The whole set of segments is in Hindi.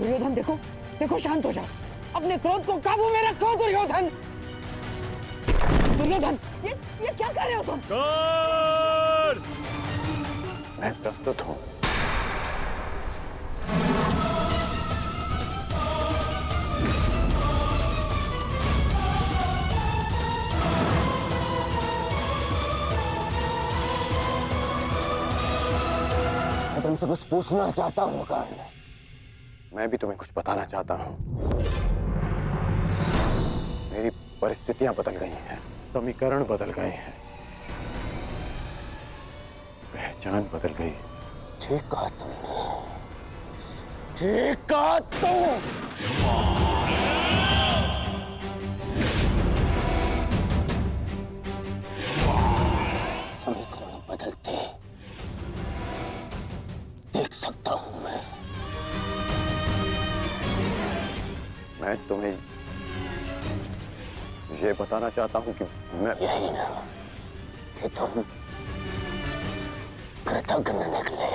दुर्योधन देखो देखो, शांत हो जाओ, अपने क्रोध को काबू में रखो दुर्योधन। दुर्योधन ये क्या कर रहे हो तुम? मैं प्रस्तुत हूं। मैं तुमसे कुछ पूछना चाहता हूँ कर्ण। मैं भी तुम्हें कुछ बताना चाहता हूं। मेरी परिस्थितियां बदल गई हैं, समीकरण बदल गए हैं, पहचान बदल गई। ठीक कहा तुमने, ठीक कहा तुम। समीकरण बदलते देख सकता हूं मैं तुम्हें ये बताना चाहता हूं कि मैं यही ना कि तुम कृतज्ञ निकले,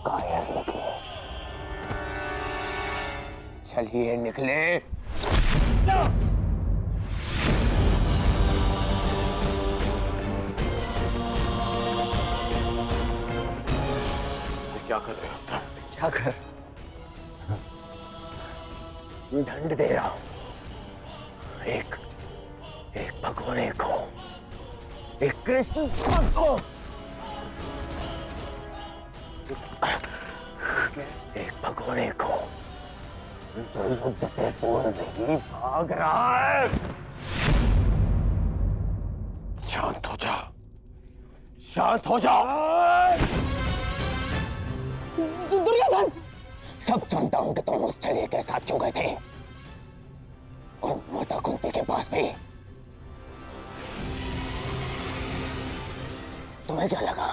कायर निकले, चलिए निकले। क्या कर रहे हो तुम? क्या कर? दंड दे रहा हूं एक भगोड़े को, एक कृष्ण को, एक भगोड़े को जो युद्ध से पूर्व ही भाग रहा है। शांत हो जाओ, शांत हो जाओ। दुर्योधन, सब जानता हूं कि तुम उस छलिए के साथ क्यों गए थे, और माता कुंती के पास भी। तुम्हें क्या लगा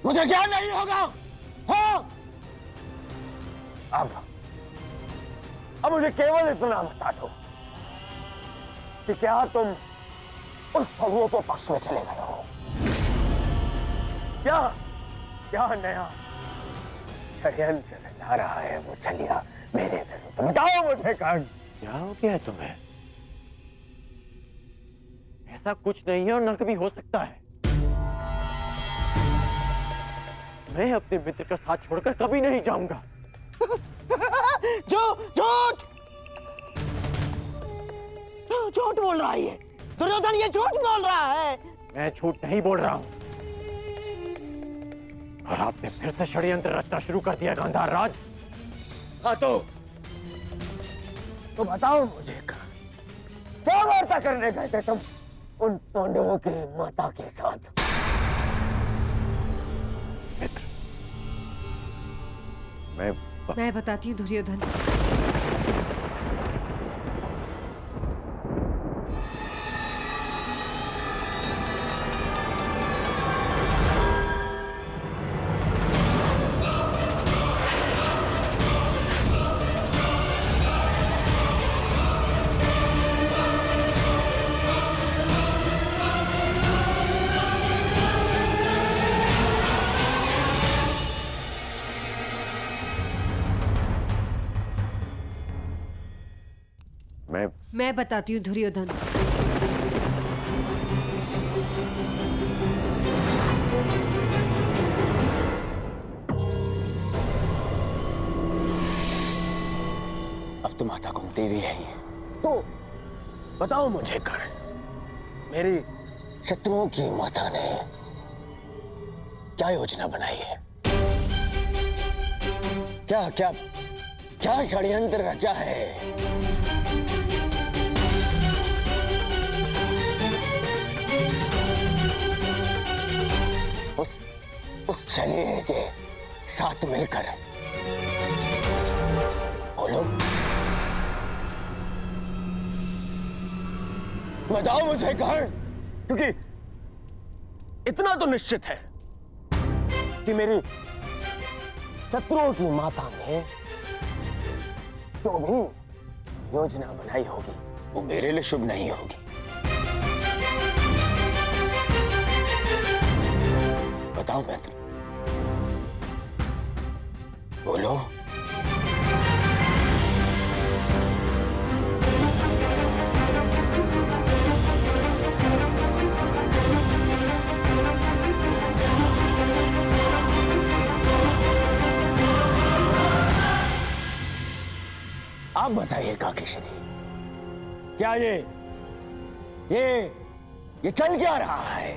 मुझे क्या नहीं होगा? हाँ? अब मुझे केवल इतना बता दो कि क्या तुम उस छलिए के पक्ष में चले गए हो? क्या क्या नया षड्यंत्र रचा रहा है वो छलिया मेरे विरुद्ध? बताओ मुझे कर्ण। क्या हो गया है तुम्हें? ऐसा कुछ नहीं है और न कभी हो सकता है। मैं अपने मित्र का साथ छोड़कर कभी नहीं जाऊंगा। झूठ झूठ बोल रहा है ये दुर्योधन, ये झूठ बोल रहा है। मैं झूठ नहीं बोल रहा हूं, और आपने फिर से षड्यंत्र रचना शुरू कर दिया गांधार राज। हाँ तो बताओ मुझे क्या वार्ता करने गए थे तुम उन पांडवों की माता के साथ? मित्र, मैं बताती हूँ दुर्योधन। मैं बताती हूँ दुर्योधन। अब तो माता कुंती भी है, तो बताओ मुझे कर्ण, मेरी शत्रुओं की माता ने क्या योजना बनाई है? क्या क्या क्या षड्यंत्र रचा है? उस छलिए के साथ मिलकर बोलो, बताओ मुझे कर्ण, क्योंकि इतना तो निश्चित है कि मेरी शत्रुओं की माता ने जो भी योजना बनाई होगी वो मेरे लिए शुभ नहीं होगी। बताओ मित्र, बोलो। आप बताइए काकेश्वरी, क्या ये चल क्या रहा है?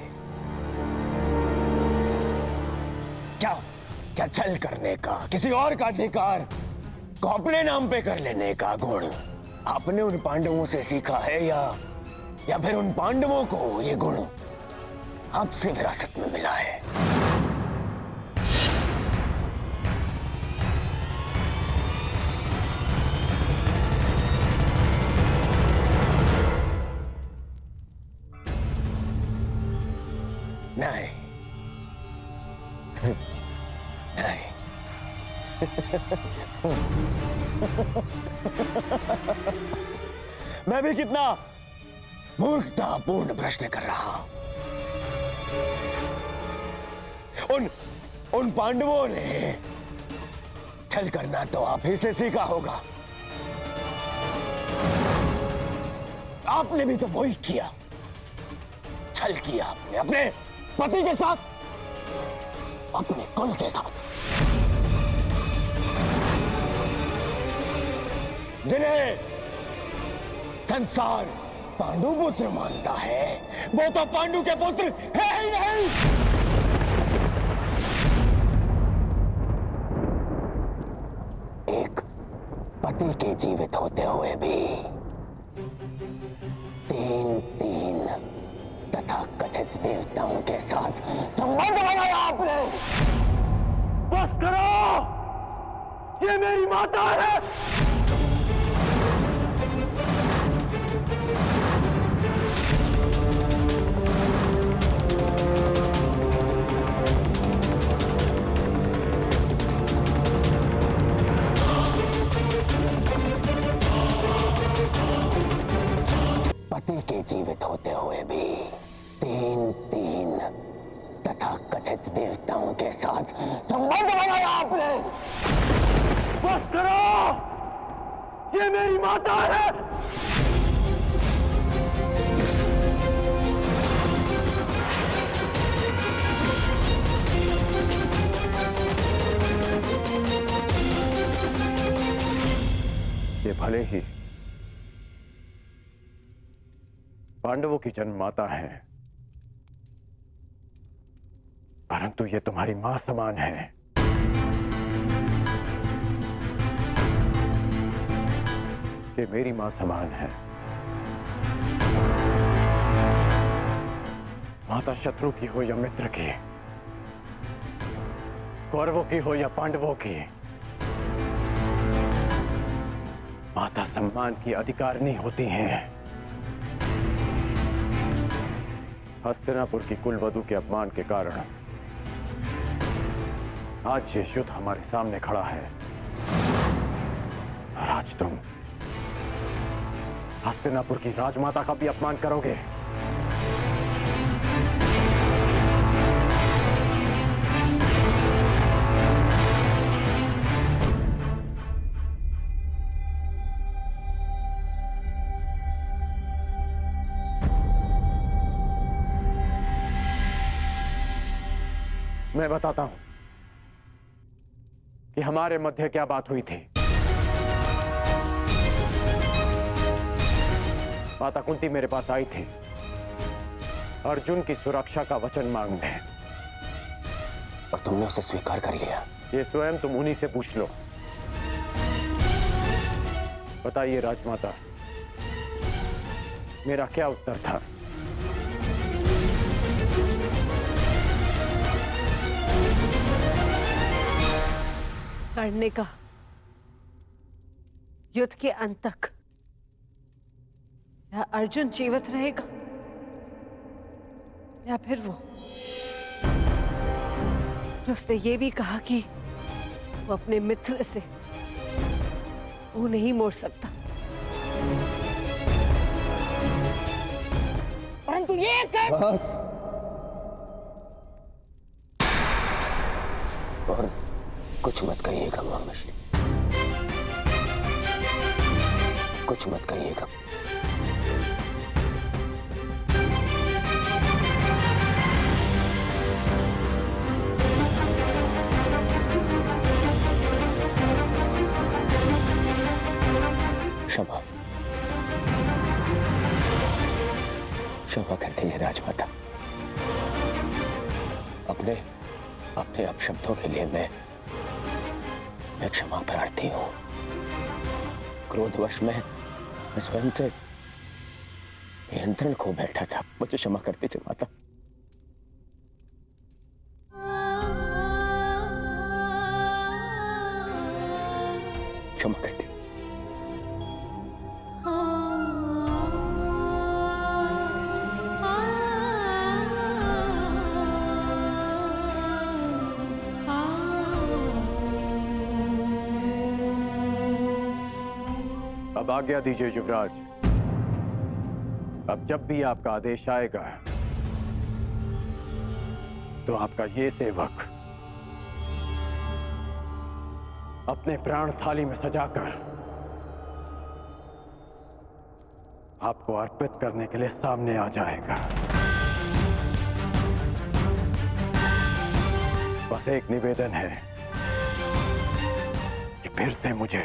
क्या छल करने का, किसी और का अधिकार को अपने नाम पे कर लेने का गुण आपने उन पांडवों से सीखा है, या फिर उन पांडवों को ये गुण आपसे विरासत में मिला है? नहीं नहीं। मैं भी कितना मूर्खतापूर्ण प्रश्न कर रहा हूं। उन पांडवों ने छल करना तो आप ही से सीखा होगा। आपने भी तो वही किया, छल किया आपने अपने पति के साथ, अपने कुल के साथ। जिन्हें संसार पांडु पुत्र मानता है, वो तो पांडु के पुत्र है ही नहीं। एक पति के जीवित होते हुए भी तीन तथा कथित देवताओं के साथ संबंध बनाया आपने। बस करो, ये मेरी माता है। पति के जीवित होते हुए भी तीन तथा कथित देवताओं के साथ संबंध बनाया आपने। बस करो, ये मेरी माता है। ये भले ही पांडवों की जन्म माता है, परंतु ये तुम्हारी मां समान है। ये मेरी मां समान है। माता शत्रु की हो या मित्र की, कौरवों की हो या पांडवों की, माता सम्मान की अधिकारिणी होती हैं। हस्तिनापुर की कुलवधू के अपमान के कारण आज ये युद्ध हमारे सामने खड़ा है, और आज तुम हस्तिनापुर की राजमाता का भी अपमान करोगे। मैं बताता हूं कि हमारे मध्य क्या बात हुई थी। माता कुंती मेरे पास आई थी अर्जुन की सुरक्षा का वचन मांगने, और तुमने उसे स्वीकार कर लिया। ये स्वयं तुम उन्हीं से पूछ लो। बताइए राजमाता, मेरा क्या उत्तर था? लड़ने का, युद्ध के अंत तक या अर्जुन जीवित रहेगा या फिर वो। उसने ये भी कहा कि वो अपने मित्र से वो नहीं मोड़ सकता। परंतु ये बस, और कुछ मत कहिएगा मम्मी। क्षमा कर दीजिए राजमाता। अपने अपने अपशब्दों के लिए मैं क्षमा प्रार्थी हूं। क्रोधवश मैं स्वयं से नियंत्रण खो बैठा था। मुझे क्षमा कर दीजिए माता। क्षमा कर दीजिए। अब आज्ञा दीजिए युवराज। अब जब भी आपका आदेश आएगा तो आपका ये सेवक अपने प्राण थाली में सजाकर आपको अर्पित करने के लिए सामने आ जाएगा। बस एक निवेदन है कि फिर से मुझे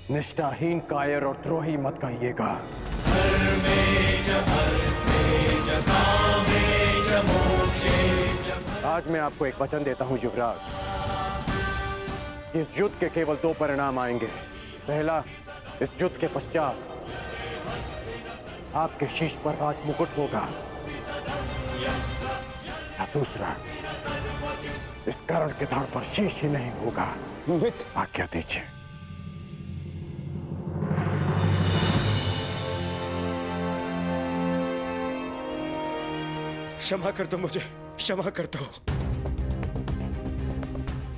निष्ठाहीन, कायर और द्रोही मत कहिएगा। आज मैं आपको एक वचन देता हूं युवराज। इस युद्ध के केवल 2 परिणाम आएंगे। पहला, इस युद्ध के पश्चात आपके शीश पर राज मुकुट होगा, या दूसरा, इस कर्ण के धड़ पर शीश ही नहीं होगा। आज्ञा दीजिए। क्षमा कर दो मुझे, क्षमा कर दो।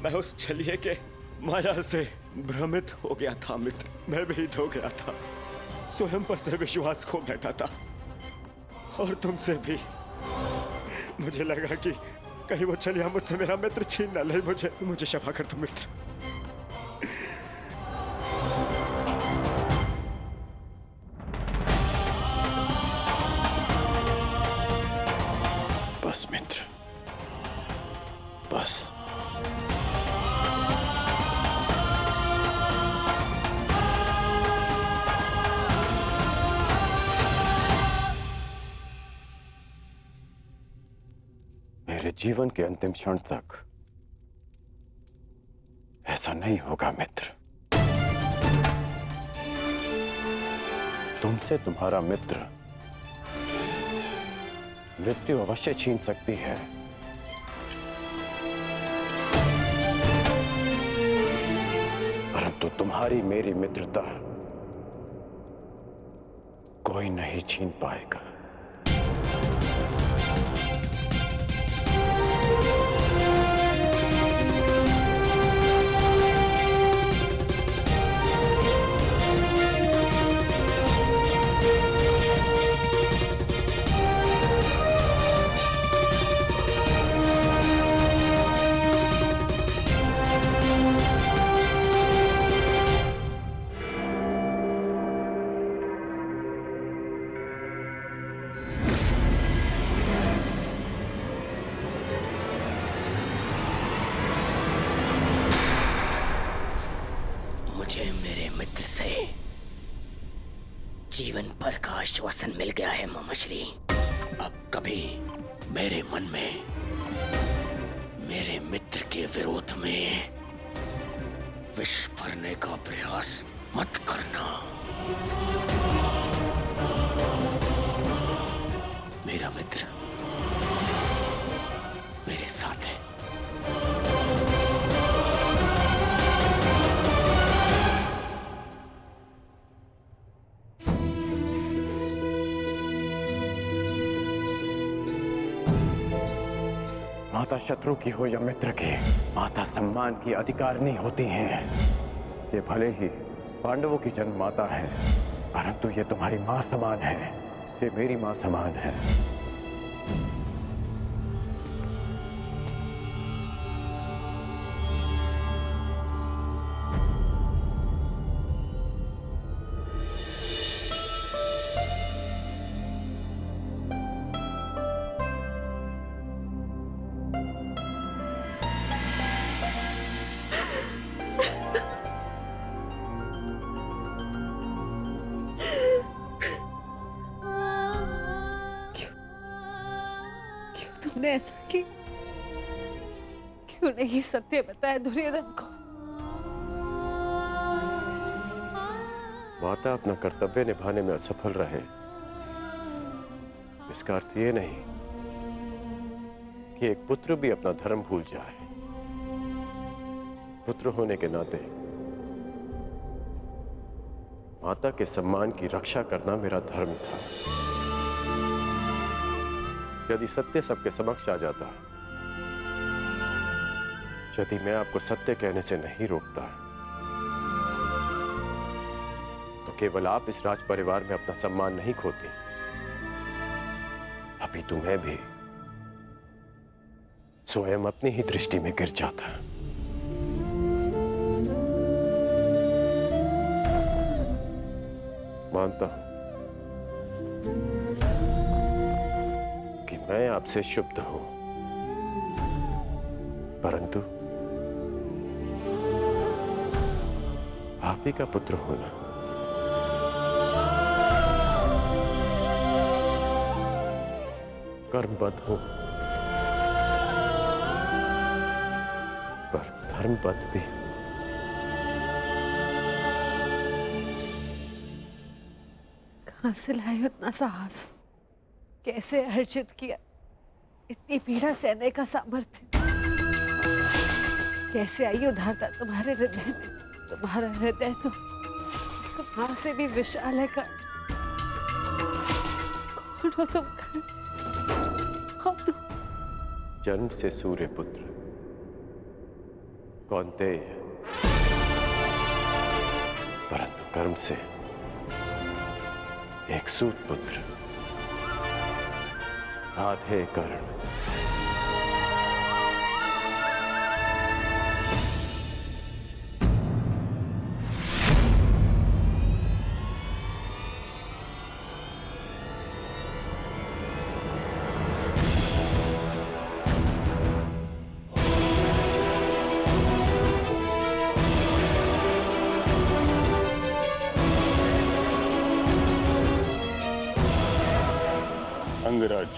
मैं उस छलिए के माया से भ्रमित हो गया था मित्र। मैं भीत हो गया था, स्वयं पर से विश्वास खो बैठा था, और तुमसे भी। मुझे लगा कि कहीं वो छलिया मुझसे मेरा मित्र छीन न ले। मुझे क्षमा कर दो मित्र। बस मित्र, बस। मेरे जीवन के अंतिम क्षण तक ऐसा नहीं होगा मित्र। तुमसे तुम्हारा मित्र मृत्यु अवश्य छीन सकती है, परंतु तुम्हारी मेरी मित्रता कोई नहीं छीन पाएगा। जीवन भर का आश्वासन मिल गया है मामाश्री। अब कभी मेरे मन में मेरे मित्र के विरोध में विष भरने का प्रयास मत करना। मेरा मित्र मेरे साथ है। माता शत्रु की हो या मित्र की, माता सम्मान की अधिकारिणी होती हैं। ये भले ही पांडवों की जन्म माता है, परंतु ये तुम्हारी मां समान है। ये मेरी मां समान है। उसने ऐसा किया? क्यों नहीं सत्य बताया दुर्योधन को? माता अपना कर्तव्य निभाने में असफल रहे, इसका अर्थ ये नहीं कि एक पुत्र भी अपना धर्म भूल जाए। पुत्र होने के नाते माता के सम्मान की रक्षा करना मेरा धर्म था। यदि सत्य सबके समक्ष आ जाता, यदि मैं आपको सत्य कहने से नहीं रोकता, तो केवल आप इस राज परिवार में अपना सम्मान नहीं खोती, अभी तुम्हें भी स्वयं अपनी ही दृष्टि में गिर जाता। मानता हूं कि मैं आपसे शुद्ध हूं, परंतु आप ही का पुत्र होना कर्मबद्ध हूं, पर धर्मबद्ध भी। कहां से लाए उतना साहस? कैसे अर्जित किया इतनी पीड़ा सहने का सामर्थ्य? कैसे आई उदारता तुम्हारे हृदय में? तुम्हारा हृदय तो मां से भी विशाल है। कौन हो तुम? कौन हो? जन्म से सूर्य पुत्र कौन्तेय, परंतु कर्म से एक सूत पुत्र राधे कर्ण। अंगराज,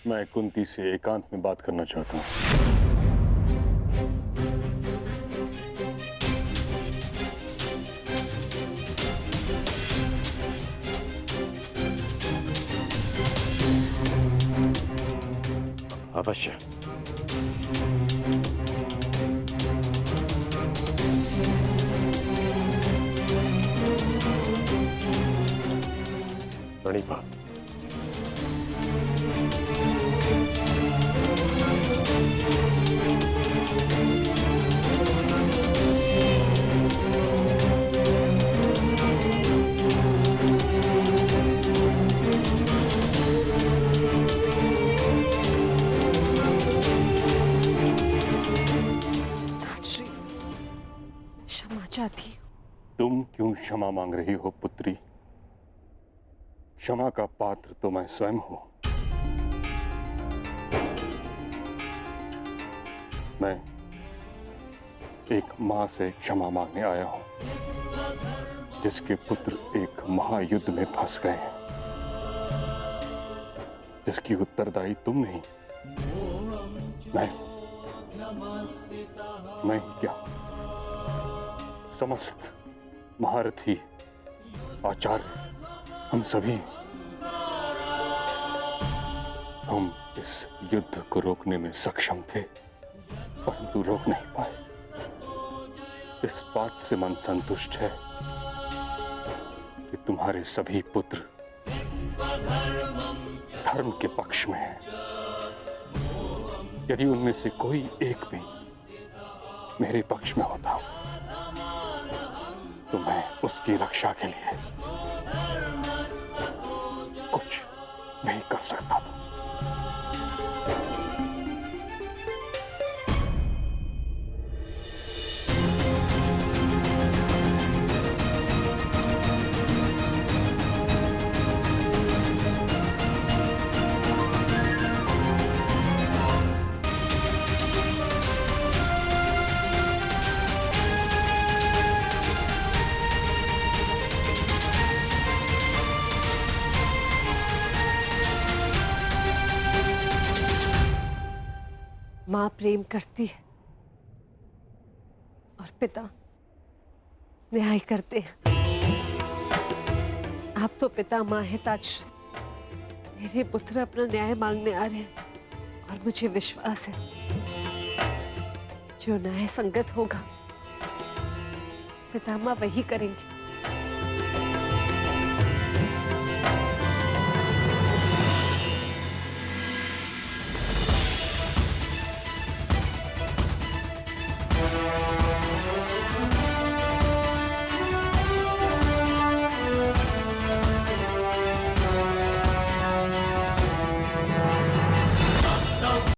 मैं कुंती से एकांत में बात करना चाहता हूं। अवश्य। प्रणिपात। क्षमा चाहती हूँ। तुम क्यों क्षमा मांग रही हो पुत्री? क्षमा का पात्र तो मैं स्वयं हूं। मैं एक मां से क्षमा मांगने आया हूं, जिसके पुत्र एक महायुद्ध में फंस गए हैं, जिसकी उत्तरदायी तुम नहीं, मैं ही क्या, समस्त महारथी आचार्य, हम सभी, हम इस युद्ध को रोकने में सक्षम थे, परंतु रोक नहीं पाए। इस बात से मन संतुष्ट है कि तुम्हारे सभी पुत्र धर्म के पक्ष में हैं। यदि उनमें से कोई एक भी मेरे पक्ष में होता तो मैं उसकी रक्षा के लिए कुछ नहीं कर सकता था। माँ प्रेम करती है और पिता न्याय करते हैं। आप तो पिता माँ हिताश्री, मेरे पुत्र अपना न्याय मांगने आ रहे हैं और मुझे विश्वास है जो न्याय संगत होगा पितामह वही करेंगे।